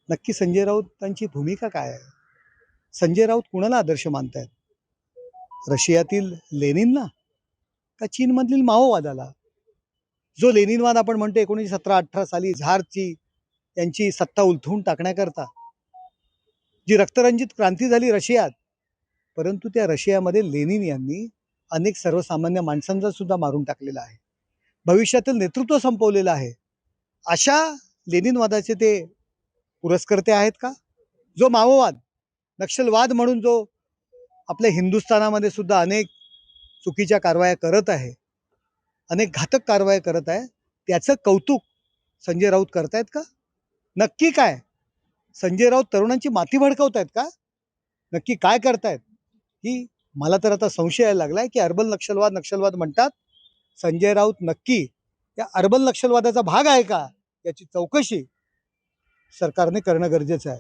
नक्की संजय राऊतांची भूमिका काय आहे? संजय राऊत कुणाला आदर्श मानतायत? रशियातील लेनिनला का चीनमधील माओवादाला? जो लेनिनवाद आपण म्हणतो 1917-18 साली झारची यांची सत्ता उलथवून टाकण्याकरता जी रक्तरंजित क्रांती झाली रशियात, परंतु त्या रशियामध्ये लेनिन यांनी अनेक सर्वसामान्य माणसांचा सुद्धा मारून टाकलेला आहे. भविष्यातील नेतृत्व संपवलेलं आहे. अशा लेनिनवादाचे ते पुरस्कर्ते आहेत का? जो माओवाद, नक्षलवाद म्हणून जो आपल्या हिंदुस्थानामध्ये सुद्धा अनेक चुकीच्या कारवाया करत आहे, अनेक घातक कारवाया करत आहे, त्याचं कौतुक संजय राऊत करतायत का? नक्की काय? संजय राऊत तरुणांची माथी भडकवतायत का? नक्की काय करतायत? ही मला तर आता संशय यायला लागलाय की अर्बल नक्षलवाद म्हणतात. संजय राऊत नक्की त्या अर्बल नक्षलवादाचा भाग आहे का? याची चौकशी सरकारने करणं गरजेचं आहे.